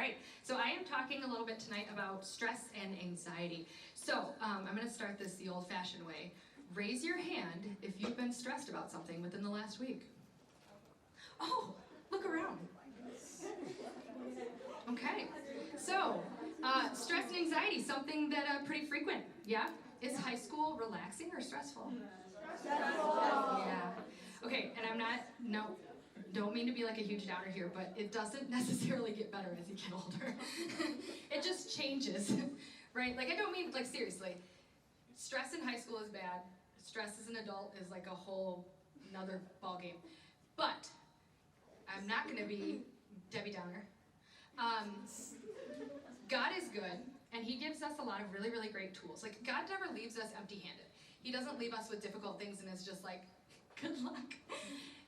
right, so I am talking a little bit tonight about stress and anxiety. So I'm going to start this the old-fashioned way. Raise your hand if you've been stressed about something within the last week. Oh, look around. Okay, so stress and anxiety, something that pretty frequent, yeah? Is high school relaxing or stressful? Stressful. Yeah. Okay, and don't mean to be like a huge downer here, but it doesn't necessarily get better as you get older. It just changes, right? Like, I don't mean, like, seriously. Stress in high school is bad. Stress as an adult is like a whole another ballgame. But I'm not going to be Debbie Downer. God is good, and He gives us a lot of really, really great tools. Like, God never leaves us empty-handed. He doesn't leave us with difficult things and is just like, good luck.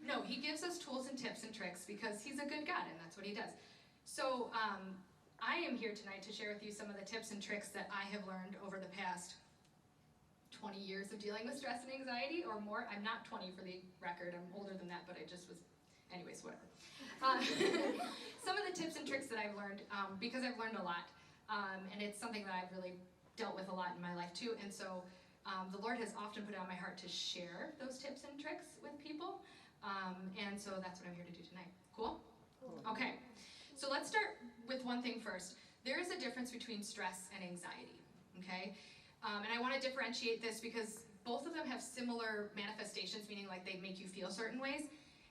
No, He gives us tools and tips and tricks because He's a good God, and that's what He does. So I am here tonight to share with you some of the tips and tricks that I have learned over the past 20 years of dealing with stress and anxiety, or more. I'm not 20 for the record, I'm older than that, but I just was, anyways, whatever. Some of the tips and tricks that I've learned, because I've learned a lot, and it's something that I've really dealt with a lot in my life too, and so the Lord has often put it on my heart to share those tips and tricks with people, and so that's what I'm here to do tonight. Cool? Cool. Okay, so let's start with one thing first. There is a difference between stress and anxiety, okay? And I want to differentiate this because both of them have similar manifestations, meaning like they make you feel certain ways,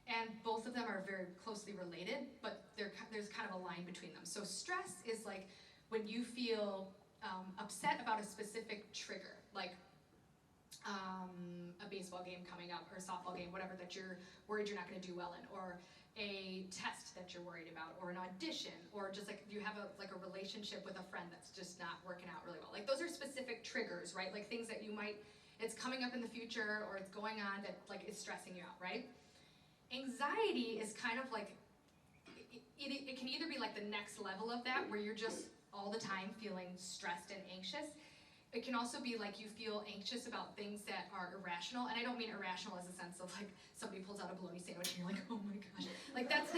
and both of them are very closely related, but there's kind of a line between them. So stress is like when you feel upset about a specific trigger, like a baseball game coming up, or a softball game, whatever, that you're worried you're not going to do well in, or a test that you're worried about, or an audition, or just like you have a relationship with a friend that's just not working out really well. Like, those are specific triggers, right? Like things that you might, it's coming up in the future, or it's going on that like is stressing you out, right? Anxiety is kind of like, it can either be like the next level of that, where you're just all the time feeling stressed and anxious. It can also be like you feel anxious about things that are irrational, and I don't mean irrational as a sense of like somebody pulls out a bologna sandwich and you're like, oh my gosh. Like, that's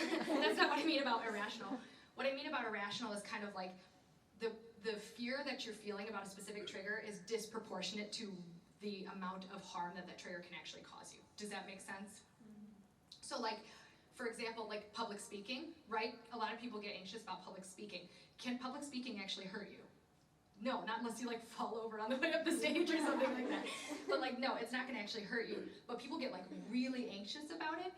not what I mean about irrational. What I mean about irrational is kind of like the fear that you're feeling about a specific trigger is disproportionate to the amount of harm that trigger can actually cause you. Does that make sense? So like, for example, like public speaking, right? A lot of people get anxious about public speaking. Can public speaking actually hurt you? No, not unless you like fall over on the way up the stage or something like that. But like, no, it's not gonna actually hurt you. But people get like really anxious about it.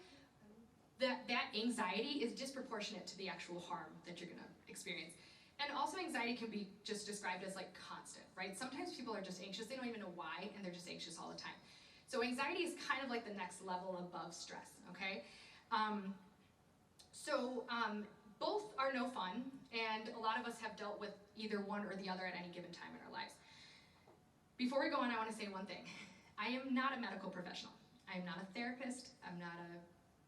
That anxiety is disproportionate to the actual harm that you're gonna experience. And also, anxiety can be just described as like constant, right? Sometimes people are just anxious, they don't even know why, and they're just anxious all the time. So anxiety is kind of like the next level above stress, okay? Both are no fun, and a lot of us have dealt with either one or the other at any given time in our lives. Before we go on, I want to say one thing. I am not a medical professional. I am not a therapist. I'm not a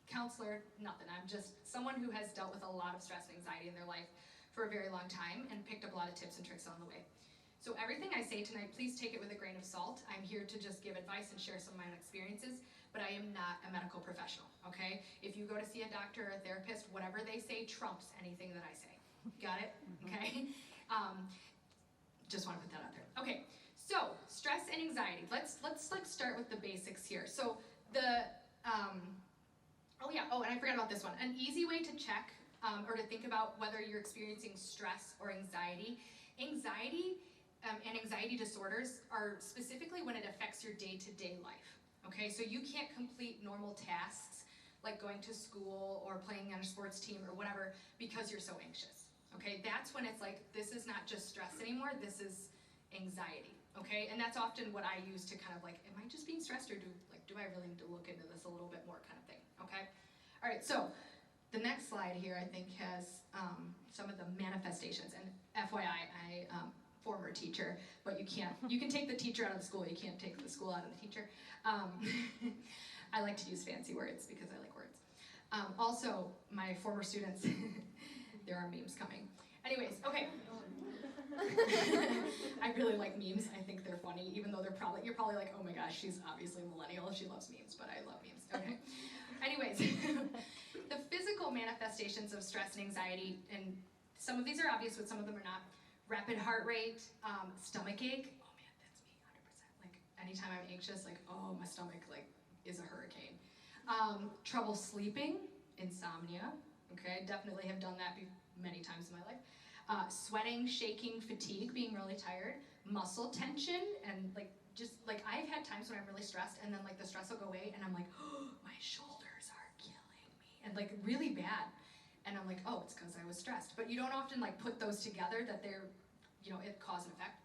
counselor, nothing. I'm just someone who has dealt with a lot of stress and anxiety in their life for a very long time and picked up a lot of tips and tricks on the way. So everything I say tonight, please take it with a grain of salt. I'm here to just give advice and share some of my own experiences, but I am not a medical professional, okay? If you go to see a doctor or a therapist, whatever they say trumps anything that I say. Got it? Okay? Just want to put that out there. Okay, so stress and anxiety. Let's like start with the basics here. So and I forgot about this one. An easy way to check or to think about whether you're experiencing stress or anxiety. Anxiety and anxiety disorders are specifically when it affects your day-to-day life, okay? So you can't complete normal tasks like going to school or playing on a sports team or whatever because you're so anxious, okay? That's when it's like, this is not just stress anymore, this is anxiety, okay? And that's often what I use to kind of like, am I just being stressed, or do I really need to look into this a little bit more kind of thing, okay? All right, so the next slide here I think has some of the manifestations, and FYI, former teacher, but you can take the teacher out of the school, you can't take the school out of the teacher. I like to use fancy words because I like words. Also, my former students, there are memes coming. Anyways, okay. I really like memes, I think they're funny, even though you're probably like, oh my gosh, she's obviously a millennial, she loves memes, but I love memes, okay. Anyways, the physical manifestations of stress and anxiety and Some of these are obvious, but some of them are not. Rapid heart rate, stomach ache. Oh man, that's me, 100%. Like anytime I'm anxious, like, oh, my stomach like is a hurricane. Trouble sleeping, insomnia. Okay, definitely have done that many times in my life. Sweating, shaking, fatigue, being really tired, muscle tension, and like just like I've had times when I'm really stressed, and then like the stress will go away, and I'm like, oh, my shoulders are killing me, and like really bad. And I'm like, oh, it's because I was stressed. But you don't often like put those together that they're, it cause and effect.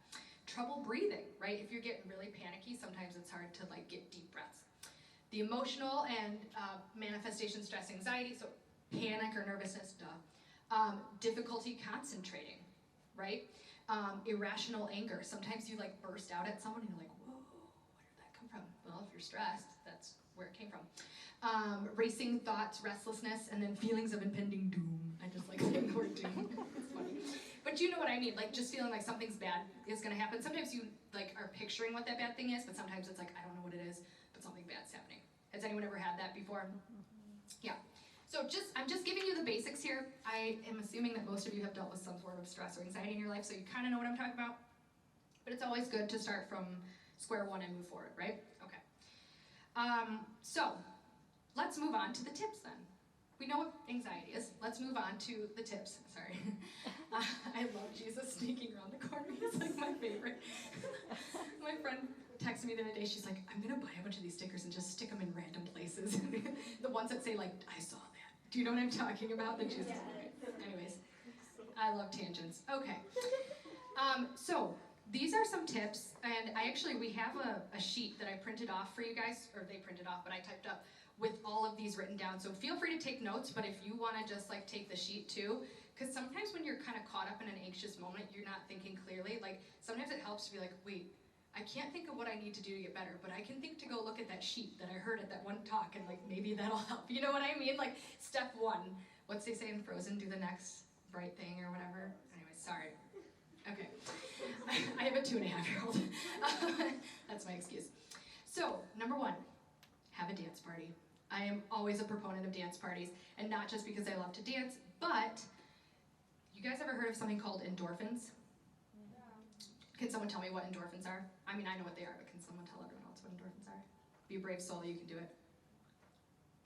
Trouble breathing, right? If you're getting really panicky, sometimes it's hard to like get deep breaths. The emotional and manifestation stress anxiety, so panic or nervousness, difficulty concentrating, right? Irrational anger. Sometimes you like burst out at someone and you're like, whoa, where did that come from? Well, if you're stressed, that's where it came from. Racing thoughts, restlessness, and then feelings of impending doom. I just like saying the word doom. It's funny. But you know what I mean, like just feeling like something's bad is gonna happen. Sometimes you like are picturing what that bad thing is, but sometimes it's like, I don't know what it is, but something bad's happening. Has anyone ever had that before? Yeah. So I'm just giving you the basics here. I am assuming that most of you have dealt with some sort of stress or anxiety in your life, so you kind of know what I'm talking about. But it's always good to start from square one and move forward, right? Okay. So let's move on to the tips then. We know what anxiety is. Let's move on to the tips. Sorry. I love Jesus sneaking around the corner. He's like my favorite. My friend texted me the other day. She's like, I'm going to buy a bunch of these stickers and just stick them in random places. The ones that say like, I saw that. Do you know what I'm talking about? The Jesus. Okay. Anyways, I love tangents. Okay. So these are some tips. And we have a sheet that I printed off for you guys, or they printed off, but I typed up with all of these written down. So feel free to take notes, but if you want to just like take the sheet too, because sometimes when you're kind of caught up in an anxious moment, you're not thinking clearly. Like sometimes it helps to be like, wait, I can't think of what I need to do to get better, but I can think to go look at that sheet that I heard at that one talk, and like maybe that'll help. You know what I mean? Like step one, what's they say in Frozen? Do the next bright thing or whatever. Anyway, sorry. Okay. I have a 2.5-year-old. That's my excuse. So number one, have a dance party. I am always a proponent of dance parties, and not just because I love to dance, but you guys ever heard of something called endorphins? Yeah. Can someone tell me what endorphins are? I mean, I know what they are, but can someone tell everyone else what endorphins are? Be a brave soul, you can do it.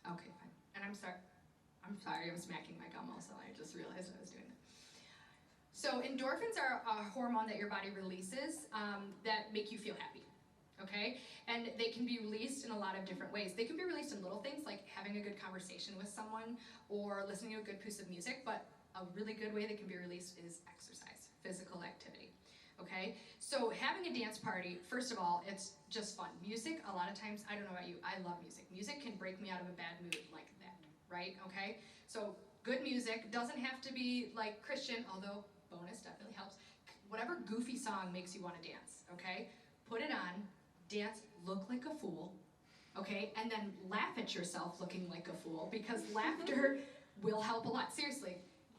Okay, fine. And I'm sorry, I'm smacking my gum also. I just realized I was doing that. So endorphins are a hormone that your body releases that make you feel happy. Okay? And they can be released in a lot of different ways. They can be released in little things like having a good conversation with someone or listening to a good piece of music, but a really good way that can be released is exercise, physical activity. Okay? So having a dance party, first of all, it's just fun. Music, a lot of times, I don't know about you, I love music. Music can break me out of a bad mood like that, right? Okay? So good music doesn't have to be like Christian, although bonus definitely helps. Whatever goofy song makes you want to dance, okay? Put it on. Dance, look like a fool, okay? And then laugh at yourself looking like a fool, because laughter will help a lot. Seriously,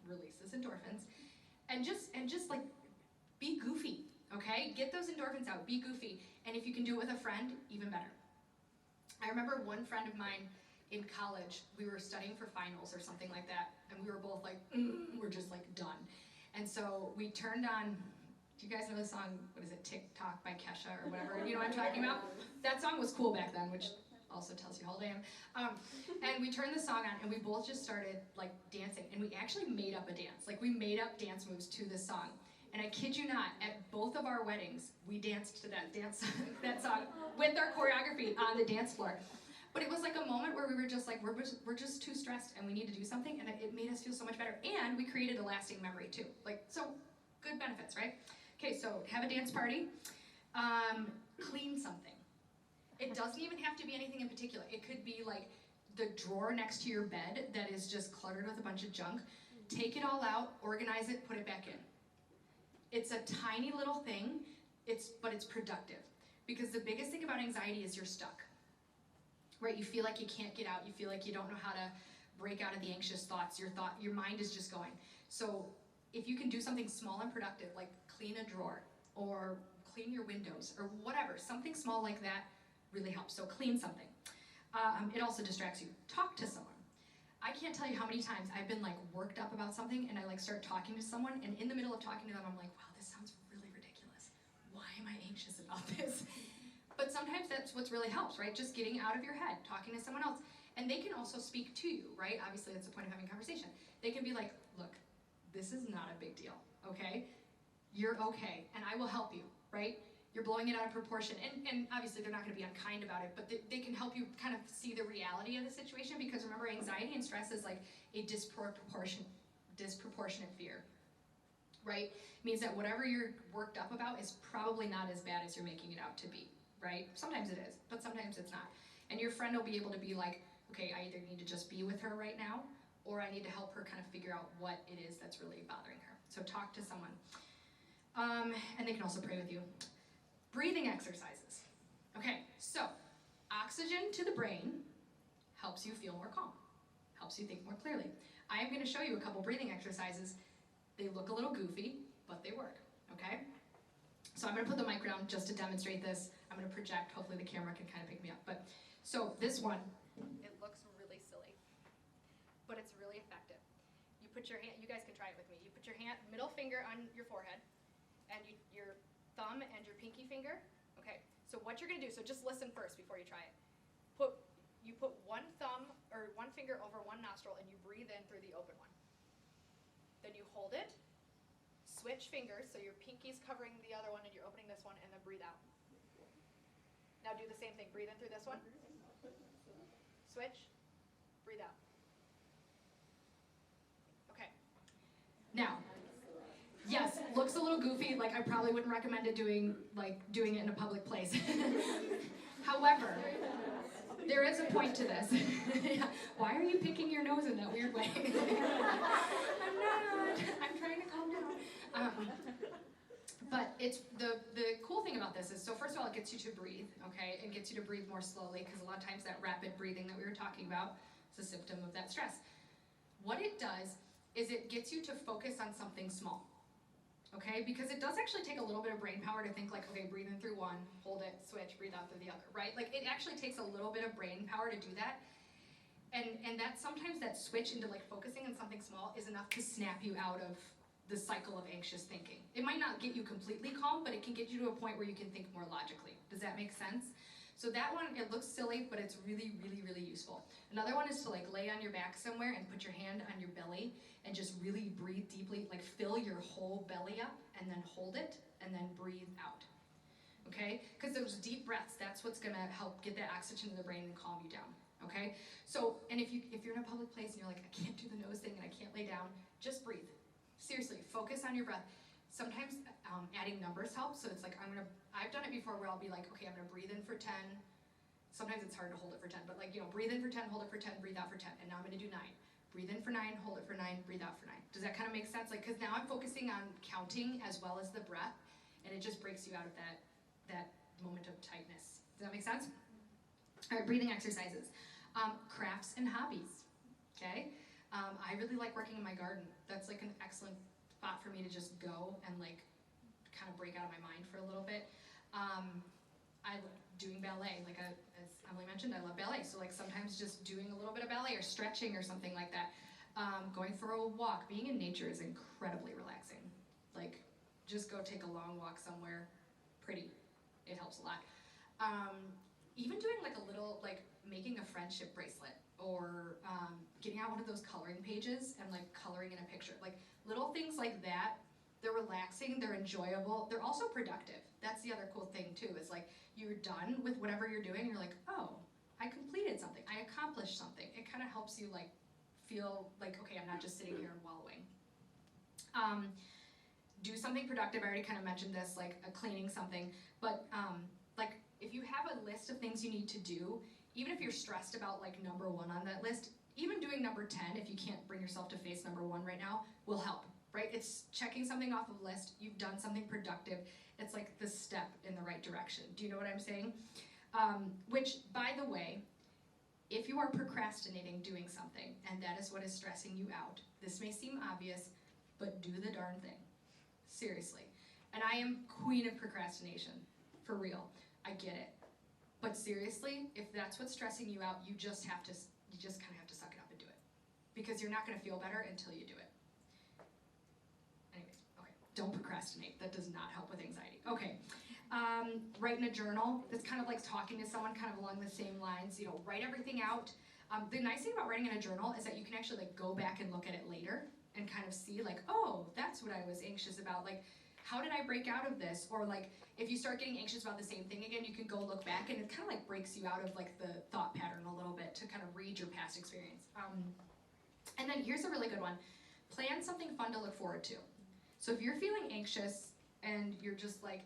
releases endorphins. And just like, be goofy, okay? Get those endorphins out, be goofy. And if you can do it with a friend, even better. I remember one friend of mine in college, we were studying for finals or something like that, and we were both like, we're just like done. And so we turned on, do you guys know the song, what is it, TikTok by Kesha or whatever? You know what I'm talking about? That song was cool back then, which also tells you how old I am. And we turned the song on and we both just started like dancing, and we actually made up a dance. Like we made up dance moves to this song. And I kid you not, at both of our weddings, we danced to that song with our choreography on the dance floor. But it was like a moment where we were just like, we're just too stressed and we need to do something, and it made us feel so much better. And we created a lasting memory too. Like, so good benefits, right? Okay, so have a dance party. Clean something. It doesn't even have to be anything in particular. It could be like the drawer next to your bed that is just cluttered with a bunch of junk. Take it all out, organize it, put it back in. It's a tiny little thing, but it's productive. Because the biggest thing about anxiety is you're stuck. Right? You feel like you can't get out. You feel like you don't know how to break out of the anxious thoughts. Your mind is just going. So if you can do something small and productive, like clean a drawer or clean your windows or whatever, something small like that really helps. So clean something. It also distracts you. Talk to someone. I can't tell you how many times I've been like worked up about about something and I like start talking to someone, and in the middle of talking to them, I'm like, wow, this sounds really ridiculous. Why am I anxious about this? But sometimes that's what really helps, right? Just getting out of your head, talking to someone else. And they can also speak to you, right? Obviously, that's the point of having a conversation. They can be like, look, this is not a big deal, okay? You're okay, and I will help you, right? You're blowing it out of proportion. And obviously, they're not going to be unkind about it, but they can help you kind of see the reality of the situation, because remember, anxiety and stress is like a disproportionate fear, right? It means that whatever you're worked up about is probably not as bad as you're making it out to be. Right? Sometimes it is, but sometimes it's not. And your friend will be able to be like, okay, I either need to just be with her right now, or I need to help her kind of figure out what it is that's really bothering her. So talk to someone. And they can also pray with you. Breathing exercises. Okay, so oxygen to the brain helps you feel more calm, helps you think more clearly. I am going to show you a couple breathing exercises. They look a little goofy, but they work, okay? So I'm going to put the mic down just to demonstrate this. I'm going to project. Hopefully the camera can kind of pick me up. But so this one, it looks really silly, but it's really effective. You put your hand, you guys can try it with me. You put your hand, middle finger on your forehead, and your thumb and your pinky finger. Okay, so what you're going to do, so just listen first before you try it. You put one thumb or one finger over one nostril, and you breathe in through the open one. Then you hold it. Switch fingers, so your pinky's covering the other one and you're opening this one, and then breathe out. Now do the same thing. Breathe in through this one. Switch. Breathe out. Okay. Now, yes, looks a little goofy. Like I probably wouldn't recommend it doing it in a public place. However, there is a point to this. Why are you picking your nose in that weird way? I'm not. I'm trying to calm down. But it's the cool thing about this is, so first of all, it gets you to breathe, okay? It gets you to breathe more slowly, because a lot of times that rapid breathing that we were talking about is a symptom of that stress. What it does is it gets you to focus on something small, okay? Because it does actually take a little bit of brain power to think like, okay, breathe in through one, hold it, switch, breathe out through the other, right? Like it actually takes a little bit of brain power to do that. And that sometimes that switch into like focusing on something small is enough to snap you out of the cycle of anxious thinking. It might not get you completely calm, but it can get you to a point where you can think more logically. Does that make sense? So that one, it looks silly, but it's really, really, really useful. Another one is to like lay on your back somewhere and put your hand on your belly and just really breathe deeply, like fill your whole belly up and then hold it and then breathe out. Okay? Because those deep breaths, that's what's gonna help get that oxygen to the brain and calm you down. Okay? So, and if you're in a public place and you're like, I can't do the nose thing and I can't lay down, just breathe. Seriously, focus on your breath. Sometimes adding numbers helps, so it's like I've done it before where I'll be like, okay, I'm gonna breathe in for 10. Sometimes it's hard to hold it for 10, but like, breathe in for 10, hold it for 10, breathe out for 10, and now I'm gonna do 9. Breathe in for 9, hold it for 9, breathe out for 9. Does that kind of make sense? Like, because now I'm focusing on counting as well as the breath, and it just breaks you out of that moment of tightness. Does that make sense? All right, breathing exercises. Crafts and hobbies, okay? I really like working in my garden. That's like an excellent spot for me to just go and like kind of break out of my mind for a little bit. I love doing ballet. Like as Emily mentioned, I love ballet. So like sometimes just doing a little bit of ballet or stretching or something like that. Going for a walk. Being in nature is incredibly relaxing. Like just go take a long walk somewhere pretty. It helps a lot. Even doing like a little, like making a friendship bracelet, or getting out one of those coloring pages and like coloring in a picture. Like little things like that, they're relaxing, they're enjoyable, they're also productive. That's the other cool thing too, is like you're done with whatever you're doing and you're like, oh, I completed something, I accomplished something. It kind of helps you like feel like, okay, I'm not just sitting here and wallowing. Do something productive. I already kind of mentioned this, like cleaning something, but like if you have a list of things you need to do, even if you're stressed about like number 1 on that list, even doing number 10, if you can't bring yourself to face number 1 right now, will help, right? It's checking something off of the list, you've done something productive, it's like the step in the right direction. Do you know what I'm saying? Which, by the way, if you are procrastinating doing something, and that is what is stressing you out, this may seem obvious, but do the darn thing. Seriously. And I am queen of procrastination, for real. I get it. But seriously, if that's what's stressing you out, you just kind of have to suck it up and do it. Because you're not going to feel better until you do it. procrastinate. That does not help with anxiety. Okay. Write in a journal. It's kind of like talking to someone kind of along the same lines. Write everything out. The nice thing about writing in a journal is that you can actually like go back and look at it later and kind of see like, oh, that's what I was anxious about. Like, how did I break out of this? Or like, if you start getting anxious about the same thing again, you can go look back, and it kind of like breaks you out of like the thought pattern a little bit to kind of read your past experience. And then here's a really good one. Plan something fun to look forward to. So if you're feeling anxious and you're just like,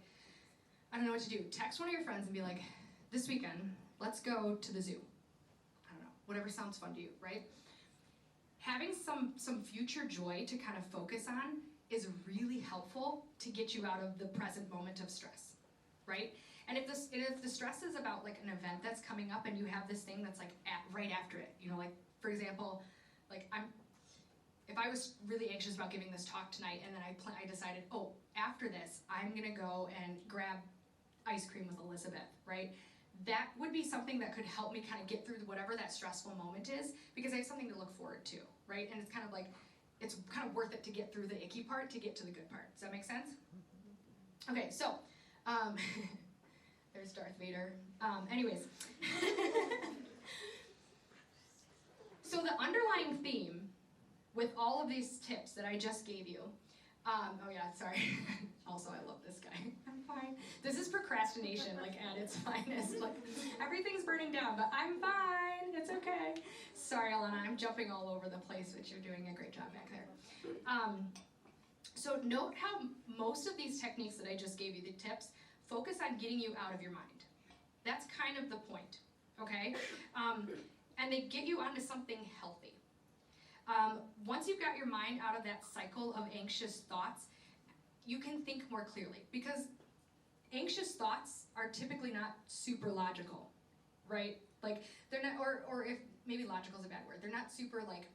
I don't know what to do, text one of your friends and be like, this weekend, let's go to the zoo. I don't know, whatever sounds fun to you, right? Having some future joy to kind of focus on is really helpful to get you out of the present moment of stress, right? And if the stress is about like an event that's coming up and you have this thing that's like right after it, like for example, like if I was really anxious about giving this talk tonight and then I decided, oh, after this, I'm gonna go and grab ice cream with Elizabeth, right? That would be something that could help me kind of get through whatever that stressful moment is, because I have something to look forward to, right? And it's kind of like, it's kind of worth it to get through the icky part to get to the good part. Does that make sense? Okay, so, there's Darth Vader. Anyways. So the underlying theme with all of these tips that I just gave you, oh yeah, sorry. Also, I love this guy. I'm fine. This is procrastination, like at its finest. Like everything's burning down, but I'm fine. It's okay. Sorry, Alana, I'm jumping all over the place, but you're doing a great job back there. So note how most of these techniques that I just gave you, the tips, focus on getting you out of your mind. That's kind of the point, okay? And they get you onto something healthy. Once you've got your mind out of that cycle of anxious thoughts, you can think more clearly, because anxious thoughts are typically not super logical, right? Like they're not, or if maybe logical is a bad word, they're not super like,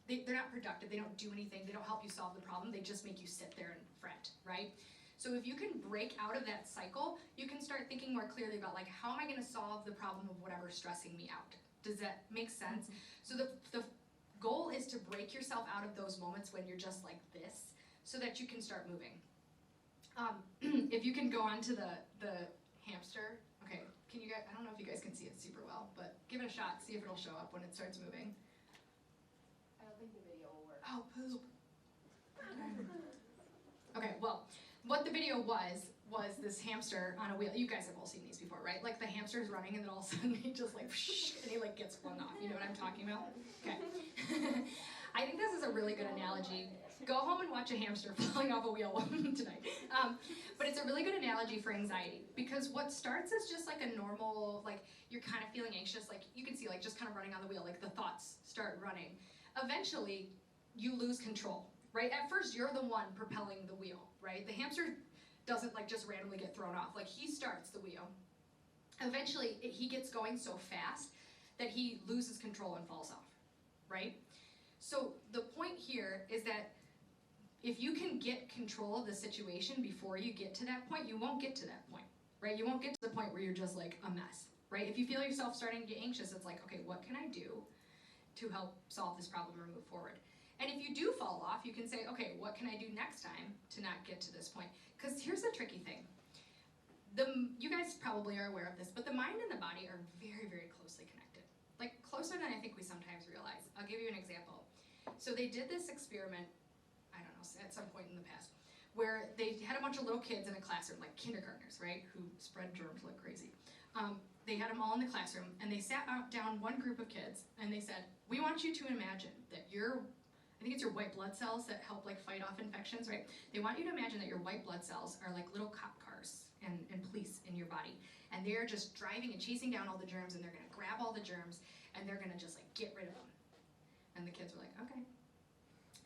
they're not productive, they don't do anything, they don't help you solve the problem, they just make you sit there and fret, right? So if you can break out of that cycle, you can start thinking more clearly about like, how am I gonna solve the problem of whatever's stressing me out? Does that make sense? So the goal is to break yourself out of those moments when you're just like this, so that you can start moving. If you can go on to the hamster, okay, can you guys, I don't know if you guys can see it super well, but give it a shot, see if it'll show up when it starts moving. I don't think the video will work. Oh, poop. Okay, well, what the video was this hamster on a wheel. You guys have all seen these before, right? Like the hamster's running and then all of a sudden he just like, and he like gets flung off. You know what I'm talking about? Okay. I think this is a really good analogy. Go home and watch a hamster falling off a wheel tonight. But it's a really good analogy for anxiety, because what starts as just like a normal, like you're kind of feeling anxious, like you can see like just kind of running on the wheel, like the thoughts start running. Eventually, you lose control, right? At first, you're the one propelling the wheel, right? The hamster doesn't like just randomly get thrown off, like he starts the wheel. Eventually, he gets going so fast that he loses control and falls off, right? So the point here is that if you can get control of the situation before you get to that point, you won't get to that point, right? You won't get to the point where you're just like a mess, right? If you feel yourself starting to get anxious, it's like, okay, what can I do to help solve this problem or move forward? And if you do fall off, you can say, okay, what can I do next time to not get to this point? Because here's the tricky thing. You guys probably are aware of this, but the mind and the body are very, very closely connected. Like closer than I think we sometimes realize. I'll give you an example. So they did this experiment, I don't know, at some point in the past, where they had a bunch of little kids in a classroom, like kindergartners, right, who spread germs like crazy. They had them all in the classroom, and they sat down one group of kids, and they said, we want you to imagine that I think it's your white blood cells that help like fight off infections, right? They want you to imagine that your white blood cells are like little cop cars and police in your body, and they're just driving and chasing down all the germs, and they're gonna grab all the germs, and they're gonna just like get rid of them. And the kids were like, okay.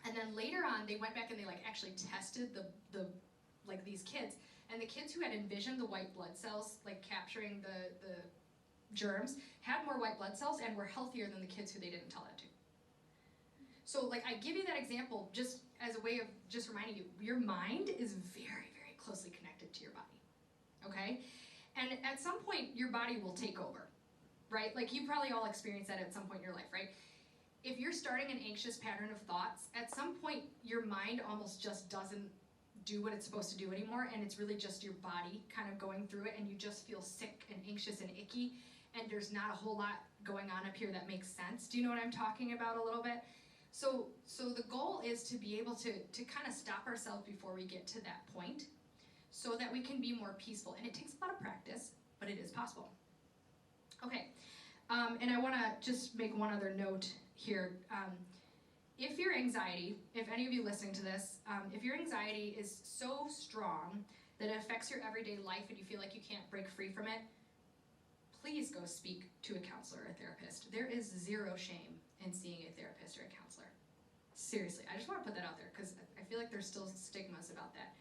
And then later on, they went back and they like actually tested the like these kids, and the kids who had envisioned the white blood cells like capturing the germs had more white blood cells and were healthier than the kids who they didn't tell that to. So like I give you that example just as a way of just reminding you, your mind is very, very closely connected to your body, okay? And at some point, your body will take over, right? Like you probably all experienced that at some point in your life, right? If you're starting an anxious pattern of thoughts, at some point your mind almost just doesn't do what it's supposed to do anymore, and it's really just your body kind of going through it, and you just feel sick and anxious and icky, and there's not a whole lot going on up here that makes sense. Do you know what I'm talking about a little bit? So the goal is to be able to kind of stop ourselves before we get to that point so that we can be more peaceful. And it takes a lot of practice, but it is possible. Okay, and I want to just make one other note here. If your anxiety, if any of you listening to this, if your anxiety is so strong that it affects your everyday life and you feel like you can't break free from it, please go speak to a counselor or a therapist. There is zero shame in seeing a therapist or a counselor. Seriously, I just want to put that out there because I feel like there's still stigmas about that.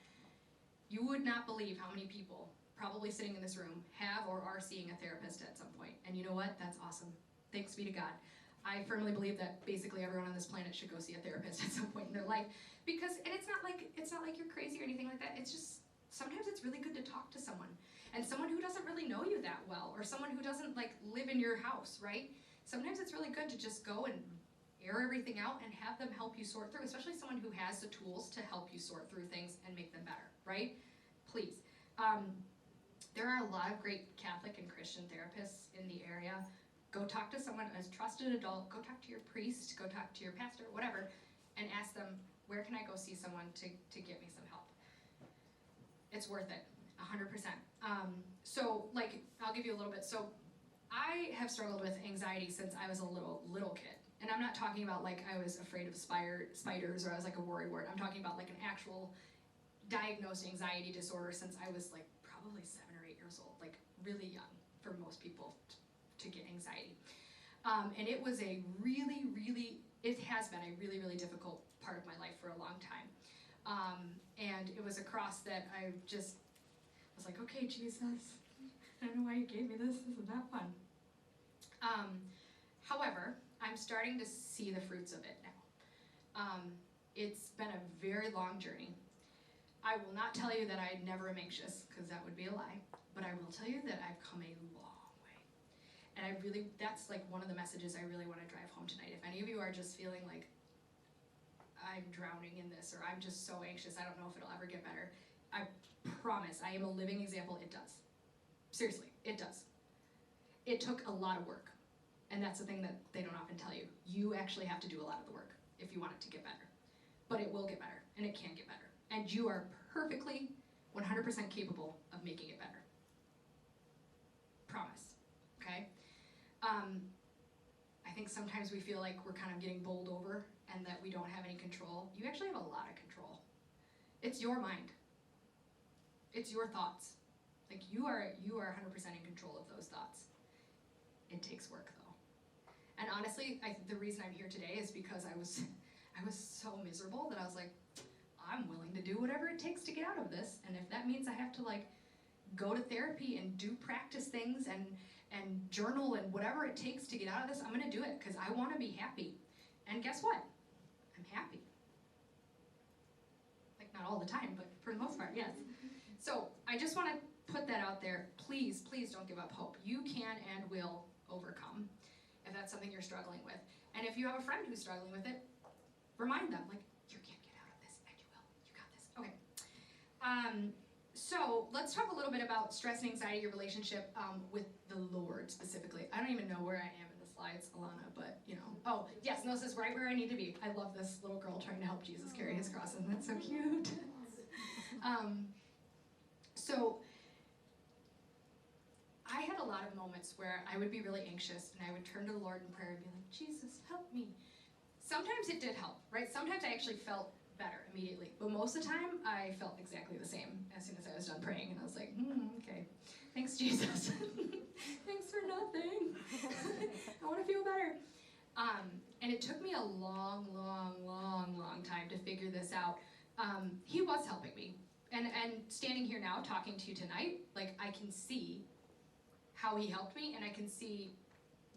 You would not believe how many people probably sitting in this room have or are seeing a therapist at some point. And you know what? That's awesome. Thanks be to God. I firmly believe that basically everyone on this planet should go see a therapist at some point in their life, because, and it's not like you're crazy or anything like that. It's just sometimes it's really good to talk to someone, and someone who doesn't really know you that well, or someone who doesn't like live in your house, right? Sometimes it's really good to just go and air everything out and have them help you sort through, especially someone who has the tools to help you sort through things and make them better, right? Please. There are a lot of great Catholic and Christian therapists in the area. Go talk to someone, a trusted adult, go talk to your priest, go talk to your pastor, whatever, and ask them, where can I go see someone to get me some help? It's worth it, 100%. So, like, I'll give you a little bit. So, I have struggled with anxiety since I was a little kid. And I'm not talking about, like, I was afraid of spiders or I was, like, a worrywart. I'm talking about, like, an actual diagnosed anxiety disorder since I was, like, probably 7 or 8 years old, like, really young for most people to get anxiety. And it was it has been a really difficult part of my life for a long time. And it was a cross that I just was like, okay, Jesus, I don't know why you gave me this isn't that fun. However, I'm starting to see the fruits of it now. It's been a very long journey. I will not tell you that I never am anxious, because that would be a lie, but I will tell you that I've come a long way. And that's like one of the messages I really want to drive home tonight. If any of you are just feeling like, I'm drowning in this, or I'm just so anxious, I don't know if it'll ever get better, I promise, I am a living example, it does. Seriously, it does. It took a lot of work, and that's the thing that they don't often tell you. You actually have to do a lot of the work if you want it to get better. But it will get better, and it can get better. And you are perfectly, 100% capable of making it better. Promise, okay? I think sometimes we feel like we're kind of getting bowled over and that we don't have any control. You actually have a lot of control. It's your mind. It's your thoughts. Like, you are 100% in control of those thoughts. It takes work, though. And honestly, the reason I'm here today is because I was so miserable that I was like, I'm willing to do whatever it takes to get out of this. And if that means I have to, like, go to therapy and do practice things and journal and whatever it takes to get out of this, I'm going to do it because I want to be happy. And guess what? I'm happy. Like, not all the time, but for the most part, yes. So I just want to put that out there. Please don't give up hope. You can and will overcome if that's something you're struggling with. And if you have a friend who's struggling with it, remind them, like, you can get out of this and you will. You got this. Okay. So let's talk a little bit about stress and anxiety, your relationship with the Lord specifically. I don't even know where I am in the slides, Alana, but you know. Oh, yes, no, this is right where I need to be. I love this little girl trying to help Jesus carry his cross, and that's so cute. So I had a lot of moments where I would be really anxious and I would turn to the Lord in prayer and be like, Jesus, help me. Sometimes it did help, right? Sometimes I actually felt better immediately, but most of the time I felt exactly the same as soon as I was done praying, and I was like, okay, thanks, Jesus. Thanks for nothing. I want to feel better. And it took me a long time to figure this out. He was helping me, and standing here now talking to you tonight, like, I can see how he helped me, and I can see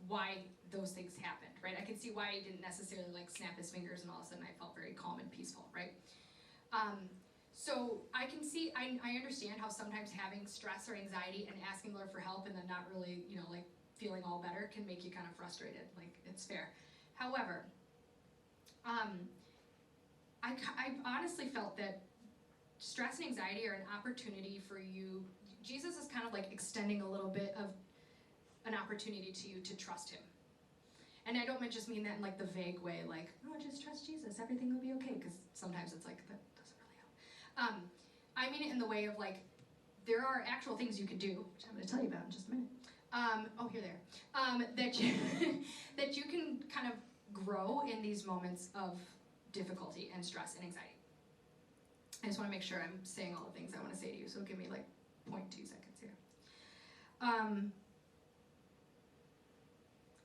why those things happened, right? I can see why he didn't necessarily, like, snap his fingers and all of a sudden I felt very calm and peaceful, right? So I can see, I understand how sometimes having stress or anxiety and asking the Lord for help and then not really, you know, like, feeling all better can make you kind of frustrated. Like, it's fair. However, I honestly felt that stress and anxiety are an opportunity for you. Jesus is kind of like extending a little bit of an opportunity to you to trust him. And I don't just mean that in like the vague way, like, oh, just trust Jesus, everything will be okay, because sometimes it's like, that doesn't really help. I mean it in the way of like, there are actual things you can do, which I'm going to tell you about in just a minute. That you that you can kind of grow in these moments of difficulty and stress and anxiety. I just want to make sure I'm saying all the things I want to say to you, so give me like 0.2 seconds here.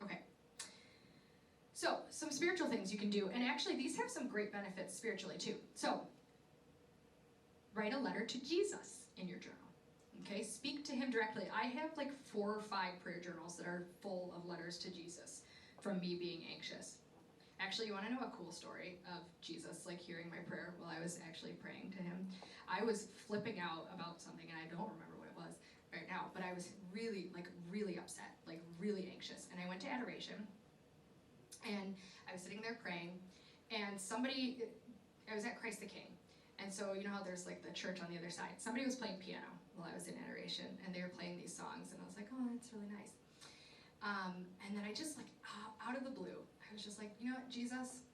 Okay. So, some spiritual things you can do, and actually these have some great benefits spiritually too. So, write a letter to Jesus in your journal. Okay, speak to him directly. I have like 4 or 5 prayer journals that are full of letters to Jesus from me being anxious. Actually, you want to know a cool story of Jesus, like hearing my prayer while I was actually praying to him? I was flipping out about something, and I don't remember what it was right now, but I was really upset, like really anxious. And I went to adoration, and I was sitting there praying, and I was at Christ the King. And so, you know how there's like the church on the other side? Somebody was playing piano while I was in adoration, and they were playing these songs, and I was like, oh, that's really nice. And then I just like, out of the blue, I was just like, you know what, Jesus,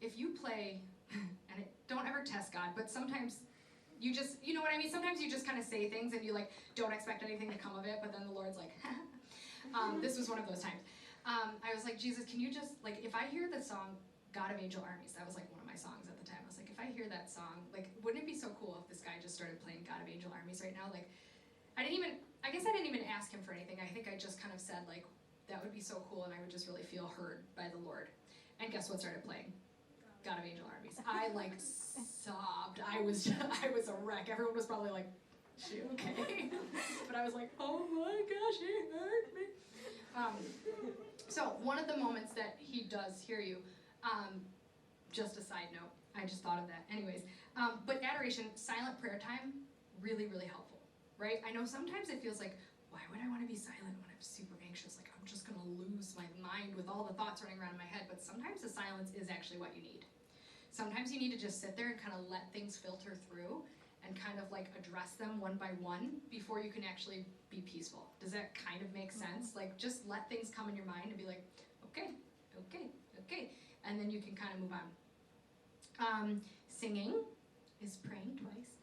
if you play, and don't ever test God, but sometimes you just, you know what I mean? Sometimes you just kind of say things and you like don't expect anything to come of it, but then the Lord's like, this was one of those times. I was like, Jesus, can you just, like, if I hear the song God of Angel Armies, that was like one of my songs at the time. I was like, if I hear that song, like, wouldn't it be so cool if this guy just started playing God of Angel Armies right now? Like, I guess I didn't even ask him for anything. I think I just kind of said, like, that would be so cool, and I would just really feel heard by the Lord. And guess what started playing? God of Angel Armies. I, like, sobbed. I was a wreck. Everyone was probably like, is she okay? But I was like, oh my gosh, he hurt me. So one of the moments that he does hear you, just a side note, I just thought of that. Anyways, but adoration, silent prayer time, really, really helpful, right? I know sometimes it feels like, why would I want to be silent when I'm super anxious? Like, I'm just going to lose my mind with all the thoughts running around in my head. But sometimes the silence is actually what you need. Sometimes you need to just sit there and kind of let things filter through and kind of like address them one by one before you can actually be peaceful. Does that kind of make sense? Like, just let things come in your mind and be like, okay. And then you can kind of move on. Singing is praying twice.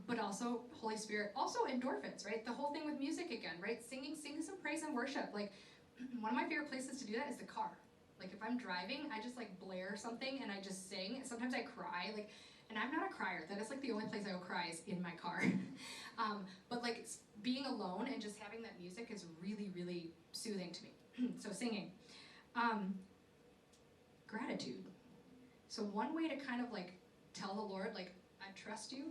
But also Holy Spirit, also endorphins, right? The whole thing with music again, right? Sing some praise and worship. Like, one of my favorite places to do that is the car. Like, if I'm driving, I just like blare something and I just sing. Sometimes I cry, like, and I'm not a crier. That is like the only place I will cry is in my car. But like being alone and just having that music is really, really soothing to me. So singing. Gratitude. So one way to kind of like tell the Lord, like, I trust you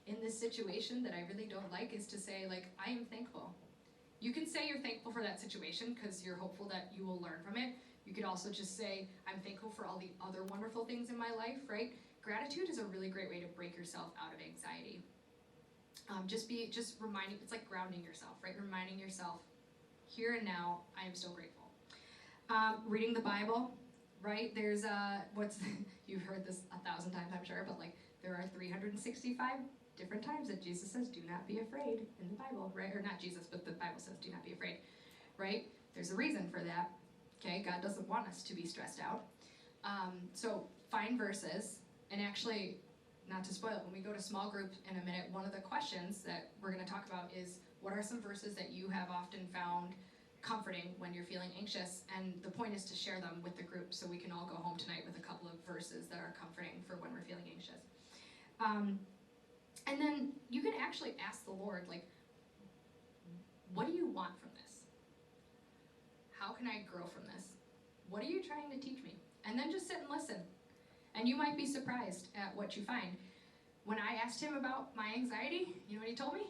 in this situation that I really don't like, is to say, like, I am thankful. You can say you're thankful for that situation because you're hopeful that you will learn from it. You could also just say, I'm thankful for all the other wonderful things in my life, right? Gratitude is a really great way to break yourself out of anxiety. Just reminding, it's like grounding yourself, right? Reminding yourself, here and now, I am still grateful. Reading the Bible, right? There's, you've heard this 1,000 times, I'm sure, but like, there are 365 different times that Jesus says, do not be afraid in the Bible, right? Or not Jesus, but the Bible says, do not be afraid, right? There's a reason for that, okay? God doesn't want us to be stressed out. So find verses, and actually, not to spoil it, when we go to small group in a minute, one of the questions that we're going to talk about is, what are some verses that you have often found comforting when you're feeling anxious? And the point is to share them with the group so we can all go home tonight with a couple of verses that are comforting for when we're feeling anxious. And then you can actually ask the Lord, like, what do you want from this? How can I grow from this? What are you trying to teach me? And then just sit and listen. And you might be surprised at what you find. When I asked him about my anxiety, you know what he told me?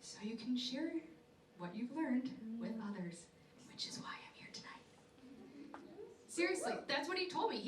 So you can share what you've learned with others, which is why I'm here tonight. Seriously, that's what he told me.